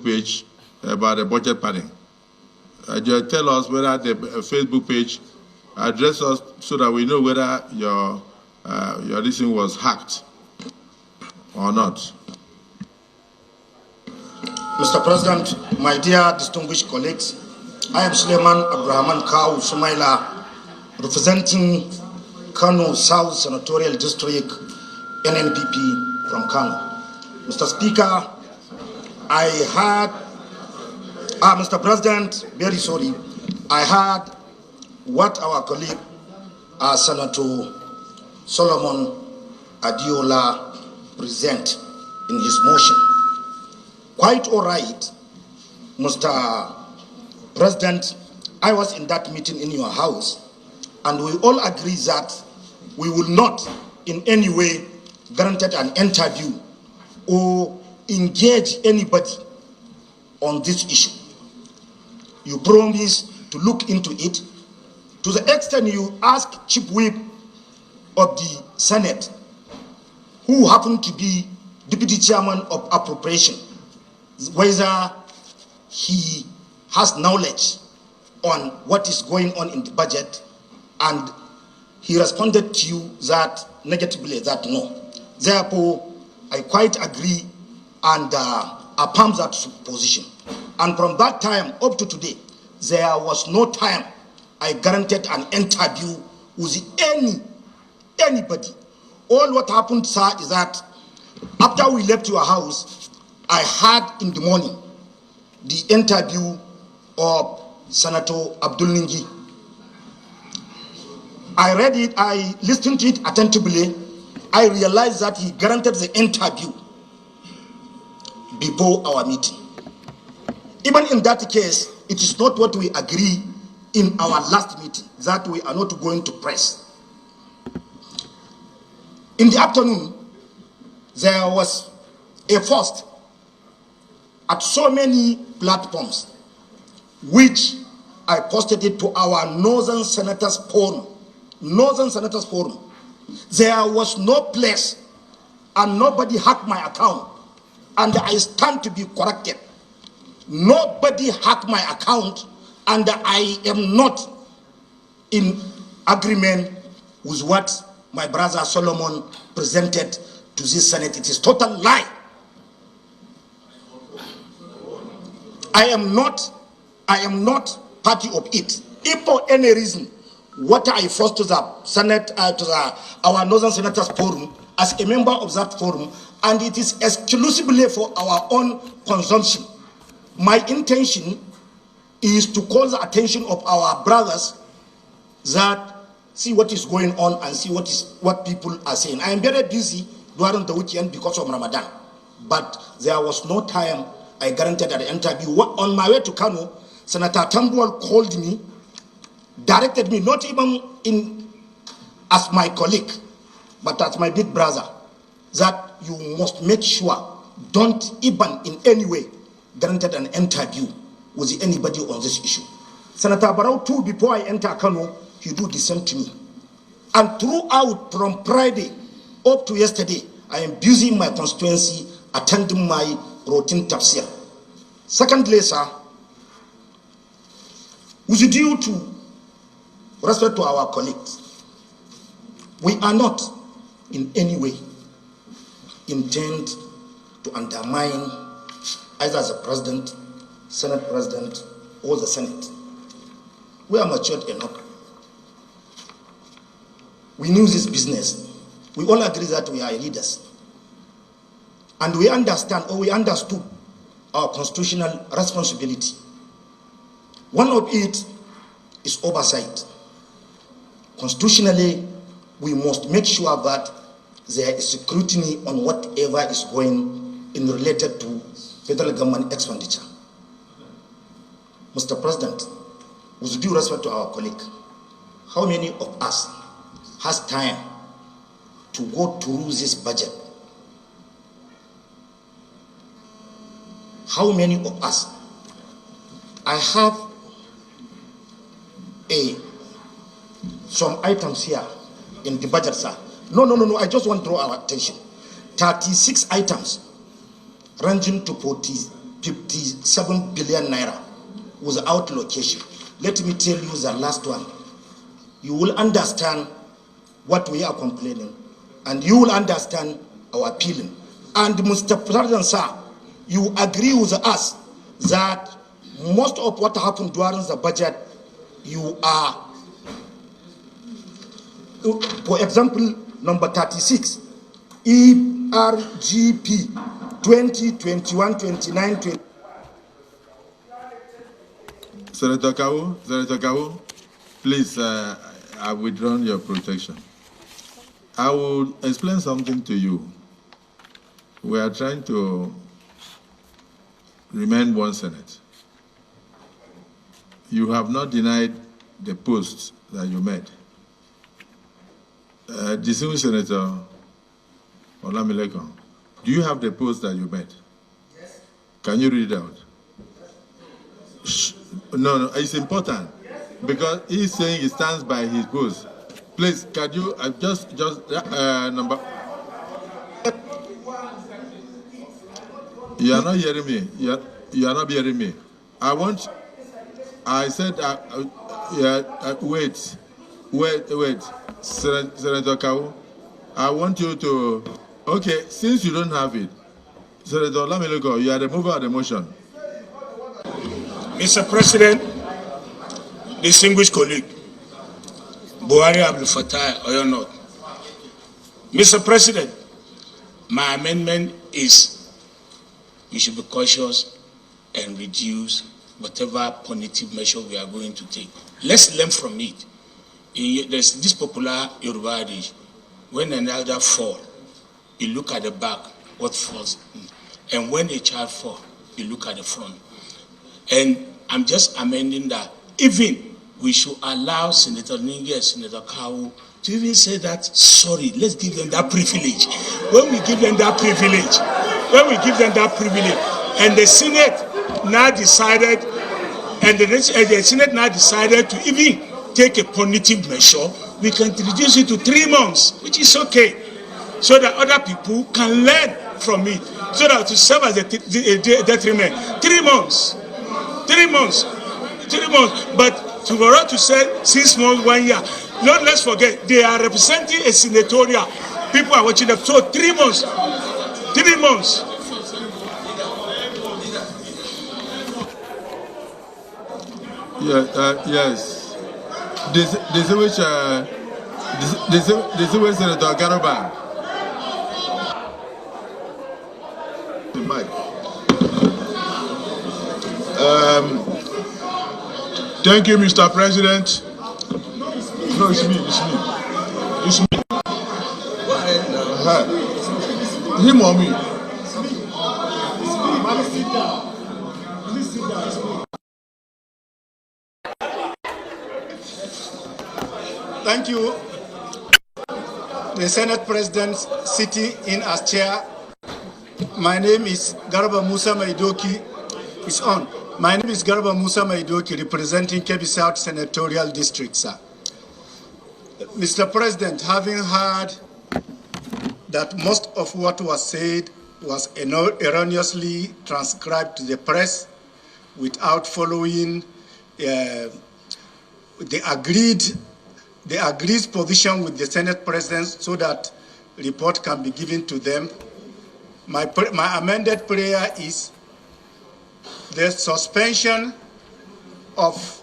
page about the budget planning. Just tell us whether the Facebook page address us so that we know whether your listing was hacked or not. Mr. President, my dear distinguished colleagues, I am Suleiman Abdurrahman Kau Sumaila, representing Kano South Senatorial District, NNPP from Kano. Mr. Speaker, I heard, Mr. President, very sorry, I heard what our colleague, Senator Solomon Adiola present in his motion. Quite all right, Mr. President, I was in that meeting in your house, and we all agree that we will not in any way granted an interview or engage anybody on this issue. You promise to look into it. To the extent you ask Chief Whip of the Senate, who happened to be Deputy Chairman of Appropriation, whether he has knowledge on what is going on in the budget, and he responded to you that negatively, that no. Therefore, I quite agree and affirm that position. And from that time up to today, there was no time I granted an interview with anybody. All what happened, sir, is that after we left your house, I had in the morning the interview of Senator Abdul Ningi. I read it, I listened to it attentively. I realized that he granted the interview before our meeting. Even in that case, it is not what we agree in our last meeting, that we are not going to press. In the afternoon, there was a first at so many platforms, which I posted it to our Northern Senators Forum. Northern Senators Forum. There was no place and nobody hacked my account, and I stand to be corrected. Nobody hacked my account, and I am not in agreement with what my brother Solomon presented to this Senate. It is total lie. I am not party of it. If for any reason, what I forced to the Senate, our Northern Senators Forum, as a member of that forum, and it is exclusively for our own consumption. My intention is to call the attention of our brothers that see what is going on and see what people are saying. I am very busy during the weekend because of Ramadan, but there was no time I guaranteed at the interview. On my way to Kano, Senator Tambuwal called me, directed me, not even as my colleague, but as my big brother, that you must make sure, don't even in any way granted an interview with anybody on this issue. Senator Barrow too, before I enter Kano, he do the same to me. And throughout, from Friday up to yesterday, I am busy in my constituency, attending my routine tafsir. Secondly, sir, with due to respect to our colleagues, we are not in any way intend to undermine either the president, Senate president, or the Senate. We are matured enough. We knew this business. We all agree that we are leaders. And we understand, or we understood, our constitutional responsibility. One of it is oversight. Constitutionally, we must make sure that there is scrutiny on whatever is going in related to federal government expenditure. Mr. President, with due respect to our colleague, how many of us has time to go through this budget? How many of us? I have some items here in the budget, sir. No, I just want to draw our attention. 36 items ranging to 57 7 billion naira without location. Let me tell you the last one. You will understand what we are complaining, and you will understand our appealing. And Mr. President, sir, you agree with us that most of what happened during the budget, you are, for example, number 36, ERGP 2021, 29, 20. Senator Kawu, please, I've withdrawn your protection. I will explain something to you. We are trying to remain one Senate. You have not denied the post that you made. Distinguished Senator Olamilekan, do you have the post that you made? Yes. Can you read it out? Yes. No, it's important because he's saying he stands by his post. Please, can you just number? You are not hearing me. You are not hearing me. I said, wait, Senator Kawu, I want you to, okay, since you don't have it, Senator Olamilekan, you are the mover of the motion. Mr. President, distinguished colleague, Buhari Abdul Fattah Oyonot. Mr. President, my amendment is we should be cautious and reduce whatever punitive measure we are going to take. Let's learn from it. There's this popular Yoruba adage, when an elder falls, you look at the back, what falls, and when a child falls, you look at the front. And I'm just amending that even we should allow Senator Ningi and Senator Kawu to even say that, sorry, let's give them that privilege. When we give them that privilege, and the Senate now decided, the Senate now decided to even take a punitive measure, we can reduce it to 3 months, which is okay, so that other people can learn from it, so that to serve as a detriment. 3 months. 3 months. But for us to say 6 months, 1 year, let's forget, they are representing a senatorial. People are watching them. So 3 months. 3 months. Yes. This is which Senator Garoba. Thank you, Mr. President. No, it's me. Him or me? Thank you. The Senate President sitting in as chair. My name is Garba Musa Maidoki. It's on. My name is Garba Musa Maidoki, representing Kebbi South Senatorial District, sir. Mr. President, having heard that most of what was said was erroneously transcribed to the press without following the agreed position with the Senate President so that report can be given to them, my amended prayer is the suspension of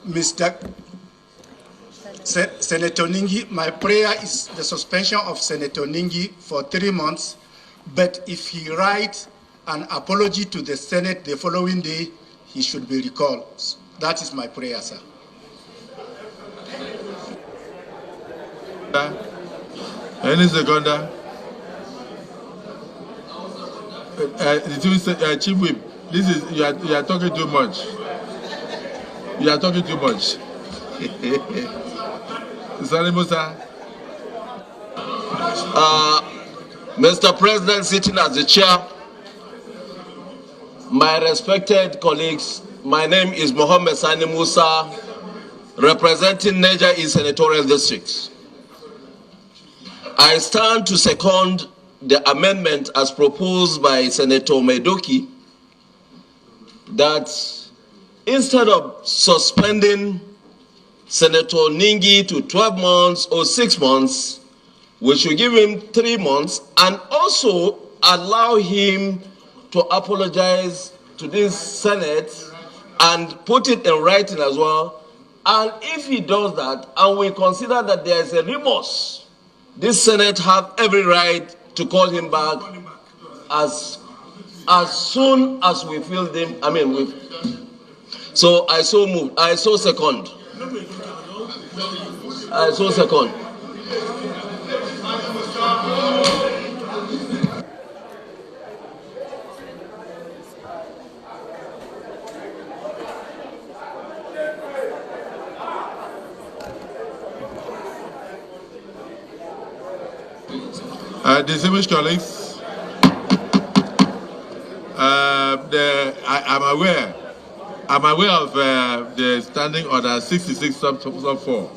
Mr. Senator Ningi. My prayer is the suspension of Senator Ningi for 3 months, but if he writes an apology to the Senate the following day, he should be recalled. That is my prayer, sir. Any seconder? Chief Whip, you are talking too much. You are talking too much. Sorry, Musa. Mr. President, sitting as the chair, my respected colleagues, my name is Mohammed Sani Musa, representing Niger East Senatorial District. I stand to second the amendment as proposed by Senator Maidoki that instead of suspending Senator Ningi to 12 months or 6 months, we should give him 3 months and also allow him to apologize to this Senate and put it in writing as well. And if he does that, and we consider that there is a remorse, this Senate have every right to call him back as soon as we feel them. So I so moved. I so second. I so second. Distinguished colleagues, I'm aware of the standing order 66 sub 4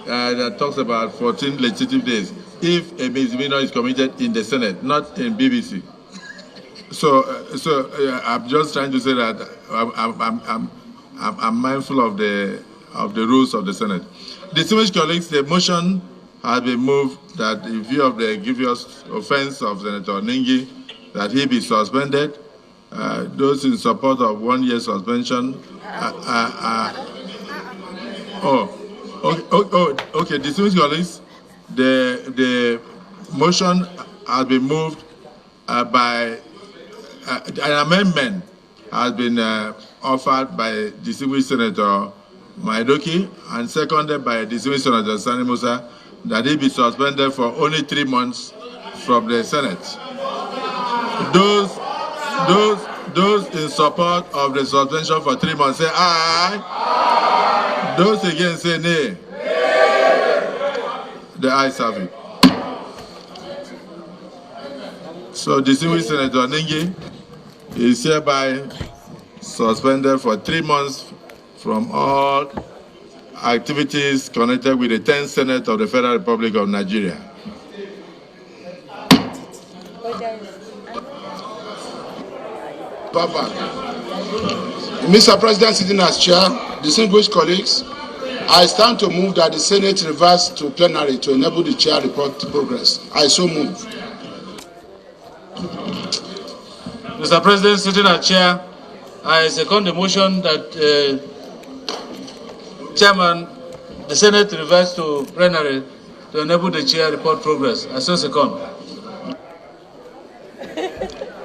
that talks about 14 legislative days if a misdemeanor is committed in the Senate, not in BBC. So I'm just trying to say that I'm mindful of the rules of the Senate. Distinguished colleagues, the motion has been moved that in view of the grievous offense of Senator Ningi, that he be suspended. Those in support of 1 year suspension. Okay. Distinguished colleagues, the motion has been moved by an amendment has been offered by distinguished Senator Maidoki and seconded by distinguished Senator Sani Musa, that he be suspended for only 3 months from the Senate. Those in support of the suspension for 3 months say aye. Those against say nay. The ayes have it. So distinguished Senator Ningi is hereby suspended for 3 months from all activities connected with the 10th Senate of the Federal Republic of Nigeria. Mr. President, sitting as chair, distinguished colleagues, I stand to move that the Senate reverse to plenary to enable the chair report progress. I so move. Mr. President, sitting as chair, I second the motion that Chairman, the Senate reverse to plenary to enable the chair report progress. I so second.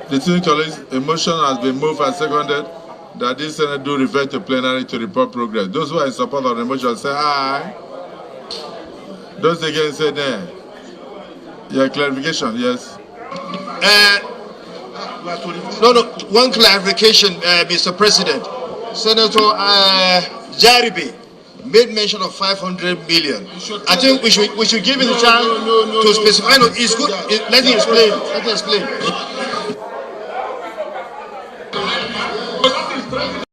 Distinguished colleagues, a motion has been moved and seconded that this Senate do refer to plenary to report progress. Those who are in support of the motion say aye. Those against say nay. Your clarification, yes. One clarification, Mr. President. Senator Jaribi made mention of 500 million. I think we should give him the chance to specify. No, it's good. Let me explain.